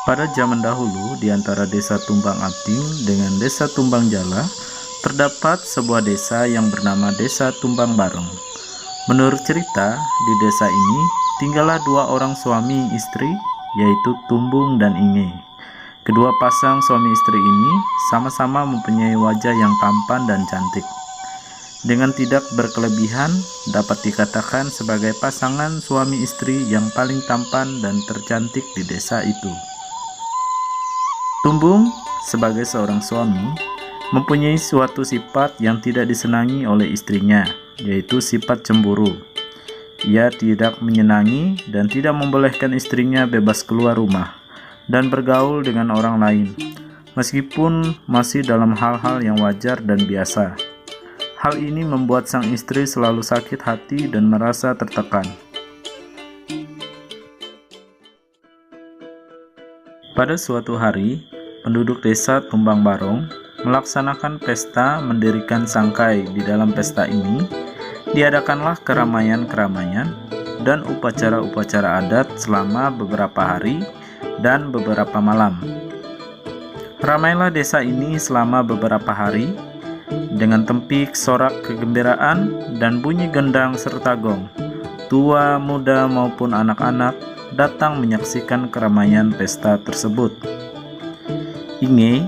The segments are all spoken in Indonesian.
Pada zaman dahulu, di antara desa Tumbang Ating dengan desa Tumbang Jala, terdapat sebuah desa yang bernama Desa Tumbang Barong. Menurut cerita, di desa ini tinggallah dua orang suami istri, yaitu Tumbung dan Inge. Kedua pasang suami istri ini sama-sama mempunyai wajah yang tampan dan cantik. Dengan tidak berkelebihan, dapat dikatakan sebagai pasangan suami istri yang paling tampan dan tercantik di desa itu. Tumbung, sebagai seorang suami, mempunyai suatu sifat yang tidak disenangi oleh istrinya, yaitu sifat cemburu. Ia tidak menyenangi dan tidak membolehkan istrinya bebas keluar rumah dan bergaul dengan orang lain, meskipun masih dalam hal-hal yang wajar dan biasa. Hal ini membuat sang istri selalu sakit hati dan merasa tertekan. Pada suatu hari, penduduk desa Tumbang Barong melaksanakan pesta mendirikan sangkai. Di dalam pesta ini, diadakanlah keramaian-keramaian dan upacara-upacara adat selama beberapa hari dan beberapa malam. Ramailah desa ini selama beberapa hari dengan tempik, sorak kegembiraan, dan bunyi gendang serta gong. Tua, muda maupun anak-anak datang menyaksikan keramaian pesta tersebut. Inge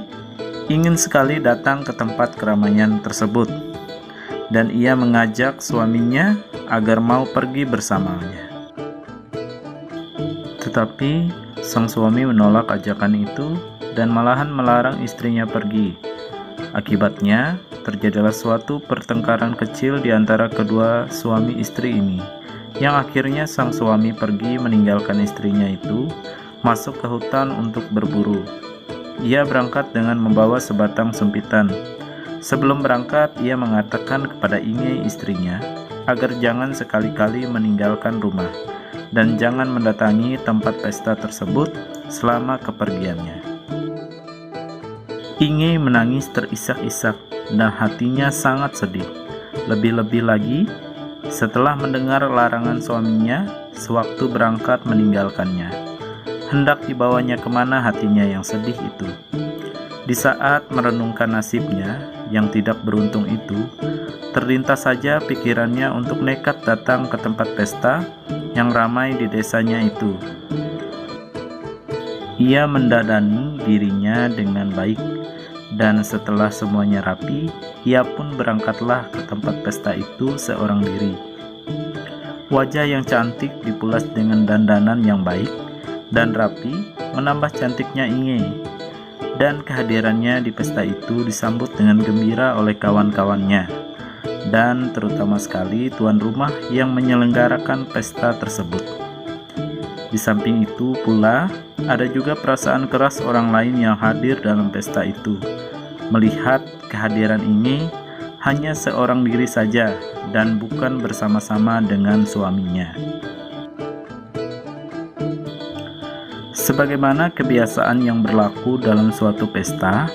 ingin sekali datang ke tempat keramaian tersebut, dan ia mengajak suaminya agar mau pergi bersamanya. Tetapi sang suami menolak ajakan itu dan malahan melarang istrinya pergi. Akibatnya, terjadilah suatu pertengkaran kecil di antara kedua suami istri ini, yang akhirnya sang suami pergi meninggalkan istrinya itu, masuk ke hutan untuk berburu. Ia berangkat dengan membawa sebatang sumpitan. Sebelum berangkat, ia mengatakan kepada Inge istrinya agar jangan sekali-kali meninggalkan rumah dan jangan mendatangi tempat pesta tersebut selama kepergiannya. Inge menangis terisak-isak dan hatinya sangat sedih. Lebih-lebih lagi setelah mendengar larangan suaminya sewaktu berangkat meninggalkannya. Hendak dibawanya kemana hatinya yang sedih itu. Di saat merenungkan nasibnya yang tidak beruntung itu, terlintas saja pikirannya untuk nekat datang ke tempat pesta yang ramai di desanya itu. Ia mendadani dirinya dengan baik, dan setelah semuanya rapi, ia pun berangkatlah ke tempat pesta itu seorang diri. Wajah yang cantik dipulas dengan dandanan yang baik dan rapi menambah cantiknya Inge, dan kehadirannya di pesta itu disambut dengan gembira oleh kawan-kawannya, dan terutama sekali tuan rumah yang menyelenggarakan pesta tersebut. Di samping itu pula, ada juga perasaan keras orang lain yang hadir dalam pesta itu, melihat kehadiran Inge hanya seorang diri saja dan bukan bersama-sama dengan suaminya. Sebagaimana kebiasaan yang berlaku dalam suatu pesta,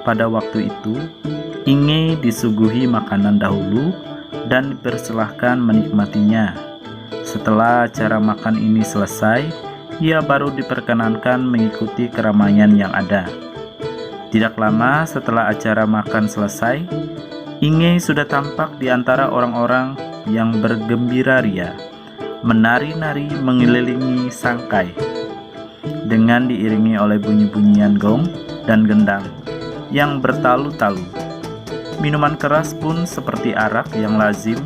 pada waktu itu Inge disuguhi makanan dahulu dan dipersilahkan menikmatinya. Setelah acara makan ini selesai, ia baru diperkenankan mengikuti keramaian yang ada. Tidak lama setelah acara makan selesai, Inge sudah tampak di antara orang-orang yang bergembira ria, menari-nari mengelilingi sangkai, dengan diiringi oleh bunyi-bunyian gong dan gendang yang bertalu-talu. Minuman keras pun seperti arak yang lazim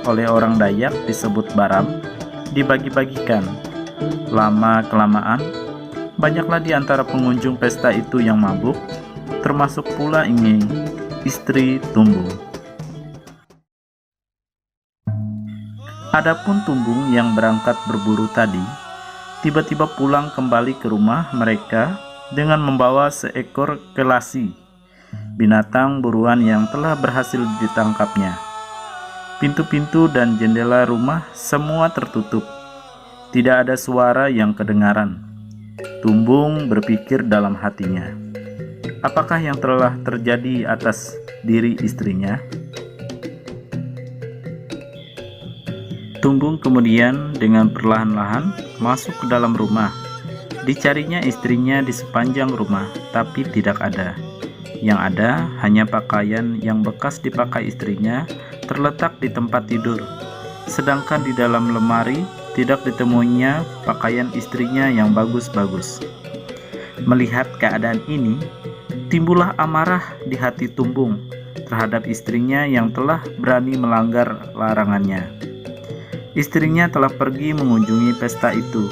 oleh orang Dayak disebut baram, dibagi-bagikan. Lama-kelamaan, banyaklah di antara pengunjung pesta itu yang mabuk, termasuk pula Inge, istri Tumbung. Adapun Tumbung yang berangkat berburu tadi, tiba-tiba pulang kembali ke rumah mereka dengan membawa seekor kelasi, binatang buruan yang telah berhasil ditangkapnya. Pintu-pintu dan jendela rumah semua tertutup. Tidak ada suara yang kedengaran. Tumbung berpikir dalam hatinya, apakah yang telah terjadi atas diri istrinya? Tumbung kemudian dengan perlahan-lahan masuk ke dalam rumah. Dicarinya istrinya di sepanjang rumah, tapi tidak ada. Yang ada hanya pakaian yang bekas dipakai istrinya terletak di tempat tidur. Sedangkan di dalam lemari tidak ditemuinya pakaian istrinya yang bagus-bagus. Melihat keadaan ini, timbullah amarah di hati Tumbung terhadap istrinya yang telah berani melanggar larangannya. Istrinya telah pergi mengunjungi pesta itu.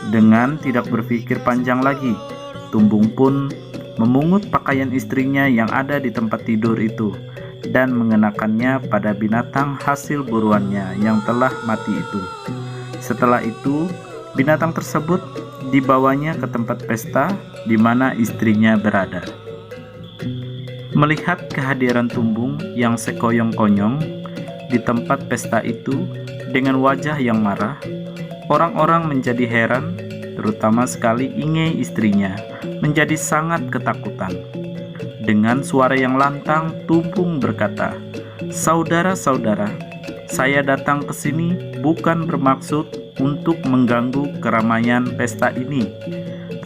Dengan tidak berpikir panjang lagi, Tumbung pun memungut pakaian istrinya yang ada di tempat tidur itu dan mengenakannya pada binatang hasil buruannya yang telah mati itu. Setelah itu, binatang tersebut dibawanya ke tempat pesta di mana istrinya berada. Melihat kehadiran Tumbung yang sekoyong-konyong di tempat pesta itu dengan wajah yang marah, orang-orang menjadi heran, terutama sekali Inge istrinya menjadi sangat ketakutan. Dengan suara yang lantang, Tumbung berkata, "Saudara-saudara, saya datang ke sini bukan bermaksud untuk mengganggu keramaian pesta ini,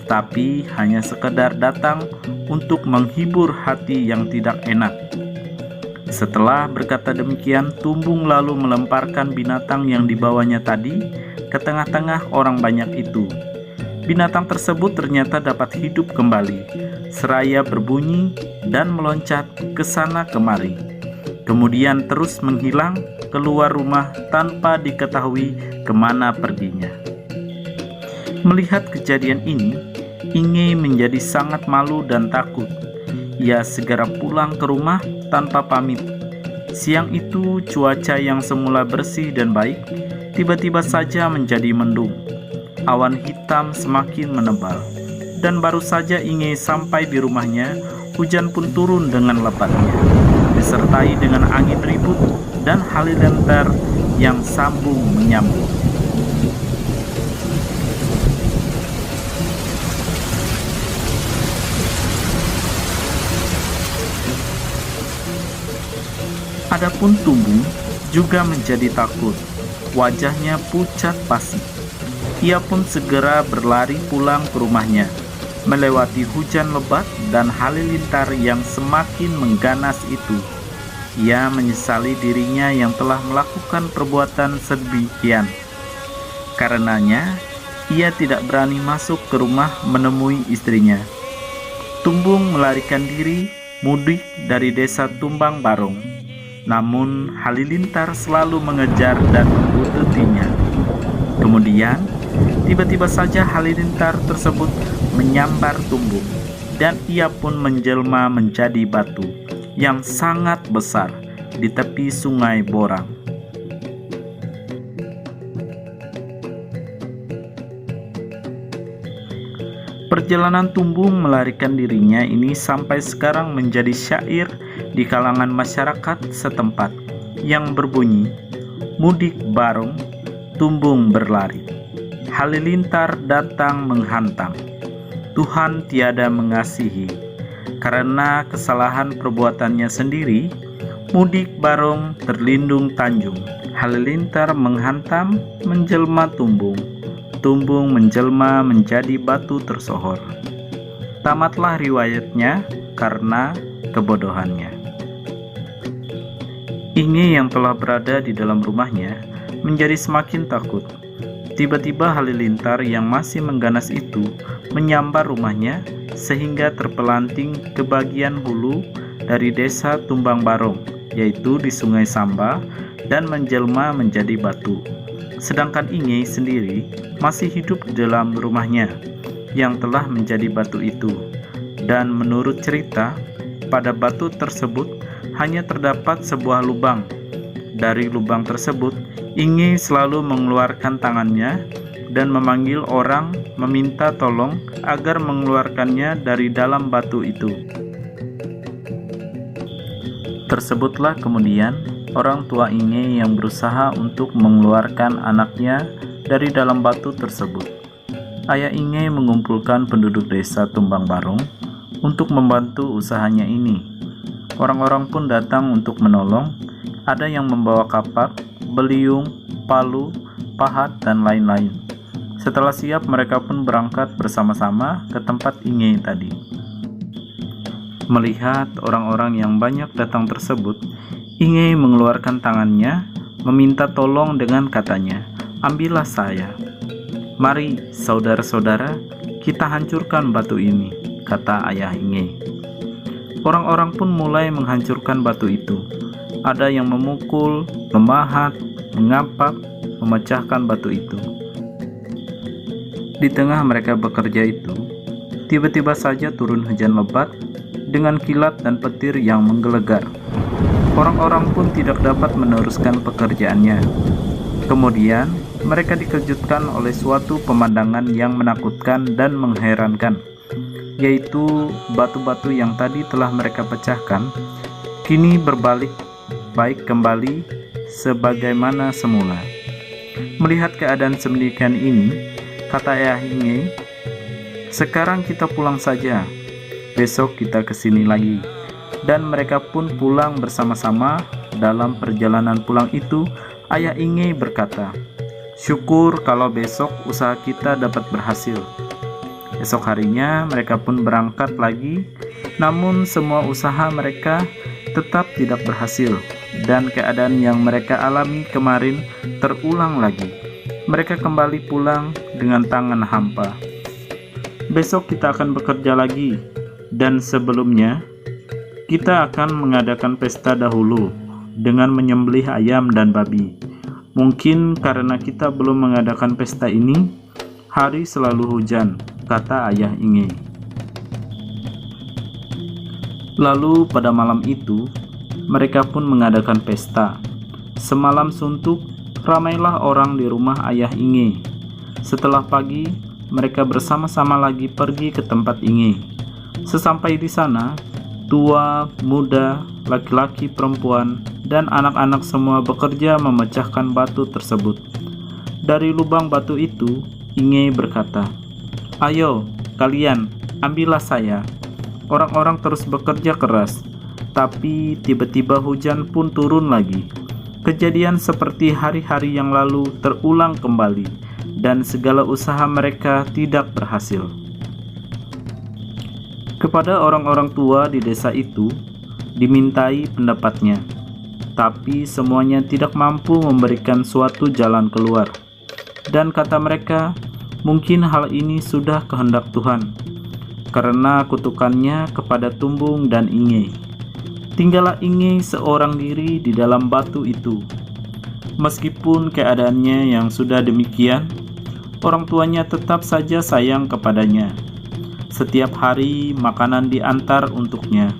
tetapi hanya sekedar datang untuk menghibur hati yang tidak enak." Setelah berkata demikian, Tumbung lalu melemparkan binatang yang dibawanya tadi ke tengah-tengah orang banyak itu. Binatang tersebut ternyata dapat hidup kembali, seraya berbunyi dan meloncat ke sana kemari. Kemudian terus menghilang keluar rumah tanpa diketahui kemana perginya. Melihat kejadian ini, Inge menjadi sangat malu dan takut. Ia segera pulang ke rumah tanpa pamit. Siang itu cuaca yang semula bersih dan baik tiba-tiba saja menjadi mendung. Awan hitam semakin menebal, dan baru saja Inge sampai di rumahnya, hujan pun turun dengan lebatnya, disertai dengan angin ribut dan halilintar yang sambung menyambung. Adapun Tumbung juga menjadi takut. Wajahnya pucat pasi. Ia pun segera berlari pulang ke rumahnya, melewati hujan lebat dan halilintar yang semakin mengganas itu. Ia menyesali dirinya yang telah melakukan perbuatan sedemikian. Karenanya, ia tidak berani masuk ke rumah menemui istrinya. Tumbung melarikan diri mudik dari desa Tumbang Barong. Namun halilintar selalu mengejar dan membuntuti-nya. Kemudian, tiba-tiba saja halilintar tersebut menyambar Tumbung, dan ia pun menjelma menjadi batu yang sangat besar di tepi sungai Borang. Perjalanan Tumbung melarikan dirinya ini sampai sekarang menjadi syair di kalangan masyarakat setempat yang berbunyi, "Mudik barong, Tumbung berlari. Halilintar datang menghantam. Tuhan tiada mengasihi. Karena kesalahan perbuatannya sendiri, mudik barong terlindung tanjung. Halilintar menghantam, menjelma Tumbung. Tumbung menjelma menjadi batu tersohor." Tamatlah riwayatnya karena kebodohannya. Inge yang telah berada di dalam rumahnya menjadi semakin takut. Tiba-tiba halilintar yang masih mengganas itu menyambar rumahnya sehingga terpelanting ke bagian hulu dari desa Tumbang Barong, yaitu di Sungai Samba, dan menjelma menjadi batu. Sedangkan Inge sendiri masih hidup di dalam rumahnya yang telah menjadi batu itu. Dan menurut cerita, pada batu tersebut hanya terdapat sebuah lubang. Dari lubang tersebut, Inge selalu mengeluarkan tangannya dan memanggil orang meminta tolong agar mengeluarkannya dari dalam batu itu. Tersebutlah kemudian orang tua Inge yang berusaha untuk mengeluarkan anaknya dari dalam batu tersebut. Ayah Inge mengumpulkan penduduk desa Tumbang Barong untuk membantu usahanya ini. Orang-orang pun datang untuk menolong. Ada yang membawa kapak, beliung, palu, pahat, dan lain-lain. Setelah siap, mereka pun berangkat bersama-sama ke tempat Inge tadi. Melihat orang-orang yang banyak datang tersebut, Inge mengeluarkan tangannya, meminta tolong dengan katanya, "Ambillah saya. Mari, saudara-saudara, kita hancurkan batu ini," kata ayah Inge. Orang-orang pun mulai menghancurkan batu itu. Ada yang memukul, memahat, mengapak, memecahkan batu itu. Di tengah mereka bekerja itu, tiba-tiba saja turun hujan lebat dengan kilat dan petir yang menggelegar. Orang-orang pun tidak dapat meneruskan pekerjaannya. Kemudian, mereka dikejutkan oleh suatu pemandangan yang menakutkan dan mengherankan, yaitu batu-batu yang tadi telah mereka pecahkan, kini berbalik baik kembali sebagaimana semula. Melihat keadaan sedemikian ini, kata ayah Inge, "Sekarang kita pulang saja, besok kita kesini lagi." Dan mereka pun pulang bersama-sama. Dalam perjalanan pulang itu, ayah Inge berkata, "Syukur kalau besok usaha kita dapat berhasil." Esok harinya mereka pun berangkat lagi, namun semua usaha mereka tetap tidak berhasil, dan keadaan yang mereka alami kemarin terulang lagi. Mereka kembali pulang dengan tangan hampa. "Besok kita akan bekerja lagi, dan sebelumnya kita akan mengadakan pesta dahulu dengan menyembelih ayam dan babi. Mungkin karena kita belum mengadakan pesta ini, hari selalu hujan," kata ayah Inge. Lalu pada malam itu, mereka pun mengadakan pesta. Semalam suntuk, ramailah orang di rumah ayah Inge. Setelah pagi, mereka bersama-sama lagi pergi ke tempat Inge. Sesampai di sana, tua, muda, laki-laki, perempuan, dan anak-anak semua bekerja memecahkan batu tersebut. Dari lubang batu itu, Inge berkata, "Ayo, kalian, ambillah saya." Orang-orang terus bekerja keras, tapi tiba-tiba hujan pun turun lagi. Kejadian seperti hari-hari yang lalu terulang kembali, dan segala usaha mereka tidak berhasil. Kepada orang-orang tua di desa itu, dimintai pendapatnya, tapi semuanya tidak mampu memberikan suatu jalan keluar. Dan kata mereka, mungkin hal ini sudah kehendak Tuhan, karena kutukannya kepada Tumbung dan Inge. Tinggallah Inge seorang diri di dalam batu itu. Meskipun keadaannya yang sudah demikian, orang tuanya tetap saja sayang kepadanya. Setiap hari makanan diantar untuknya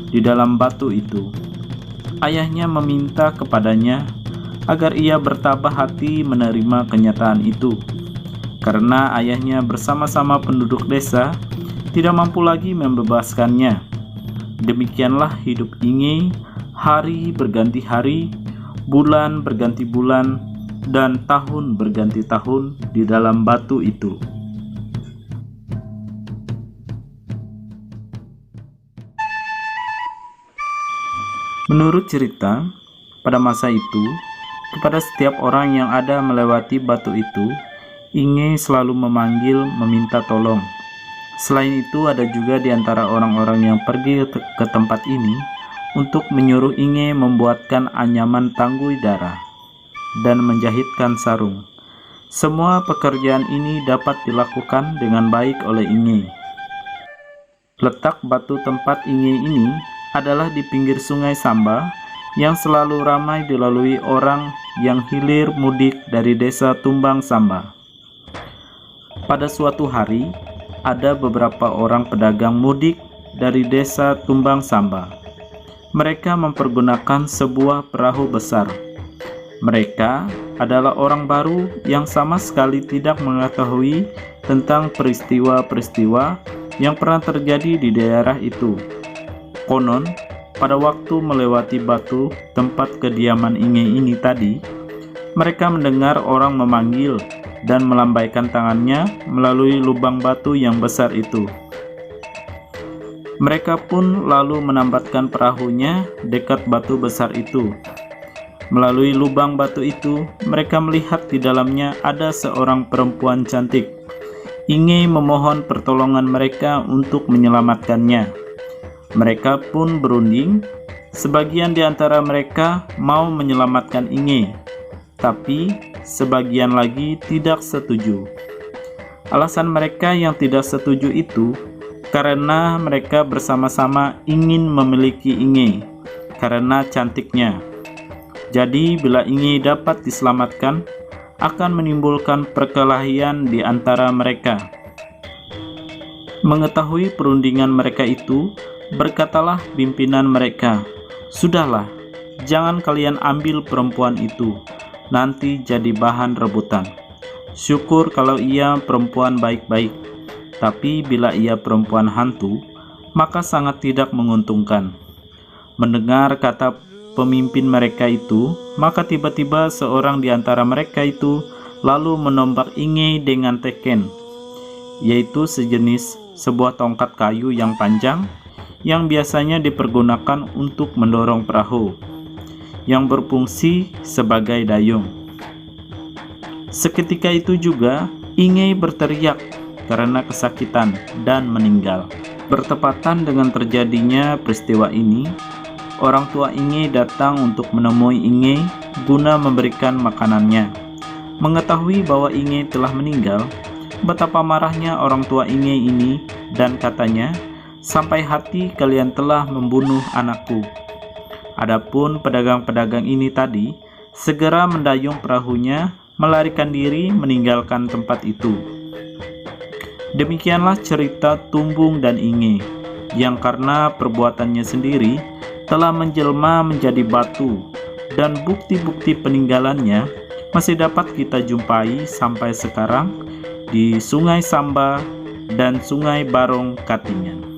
di dalam batu itu. Ayahnya meminta kepadanya agar ia bertabah hati menerima kenyataan itu, karena ayahnya bersama-sama penduduk desa tidak mampu lagi membebaskannya. Demikianlah hidup Inge, hari berganti hari, bulan berganti bulan, dan tahun berganti tahun di dalam batu itu. Menurut cerita, pada masa itu, kepada setiap orang yang ada melewati batu itu, Inge selalu memanggil meminta tolong. Selain itu, ada juga di antara orang-orang yang pergi ke tempat ini untuk menyuruh Inge membuatkan anyaman tanggui darah dan menjahitkan sarung. Semua pekerjaan ini dapat dilakukan dengan baik oleh Inge. Letak batu tempat Inge ini adalah di pinggir sungai Samba yang selalu ramai dilalui orang yang hilir mudik dari desa Tumbang Samba. Pada suatu hari, ada beberapa orang pedagang mudik dari desa Tumbang Samba. Mereka mempergunakan sebuah perahu besar. Mereka adalah orang baru yang sama sekali tidak mengetahui tentang peristiwa-peristiwa yang pernah terjadi di daerah itu. Konon, pada waktu melewati batu tempat kediaman Inge ini tadi, mereka mendengar orang memanggil dan melambaikan tangannya melalui lubang batu yang besar itu. Mereka pun lalu menambatkan perahunya dekat batu besar itu. Melalui lubang batu itu, mereka melihat di dalamnya ada seorang perempuan cantik. Inge memohon pertolongan mereka untuk menyelamatkannya. Mereka pun berunding. Sebagian di antara mereka mau menyelamatkan Inge, tapi sebagian lagi tidak setuju. Alasan mereka yang tidak setuju itu karena mereka bersama-sama ingin memiliki Inge karena cantiknya. Jadi bila Inge dapat diselamatkan, akan menimbulkan perkelahian di antara mereka. Mengetahui perundingan mereka itu, berkatalah pimpinan mereka, "Sudahlah, jangan kalian ambil perempuan itu, nanti jadi bahan rebutan. Syukur kalau ia perempuan baik-baik, tapi bila ia perempuan hantu, maka sangat tidak menguntungkan." Mendengar kata pemimpin mereka itu, maka tiba-tiba seorang di antara mereka itu lalu menombak Inge dengan teken, yaitu sejenis sebuah tongkat kayu yang panjang yang biasanya dipergunakan untuk mendorong perahu, yang berfungsi sebagai dayung. Seketika itu juga Inge berteriak karena kesakitan dan meninggal. Bertepatan dengan terjadinya peristiwa ini, orang tua Inge datang untuk menemui Inge guna memberikan makanannya. Mengetahui bahwa Inge telah meninggal, betapa marahnya orang tua Inge ini dan katanya, "Sampai hati kalian telah membunuh anakku." Adapun pedagang-pedagang ini tadi segera mendayung perahunya, melarikan diri meninggalkan tempat itu. Demikianlah cerita Tumbung dan Inge, yang karena perbuatannya sendiri telah menjelma menjadi batu, dan bukti-bukti peninggalannya masih dapat kita jumpai sampai sekarang di Sungai Samba dan Sungai Barong Katingan.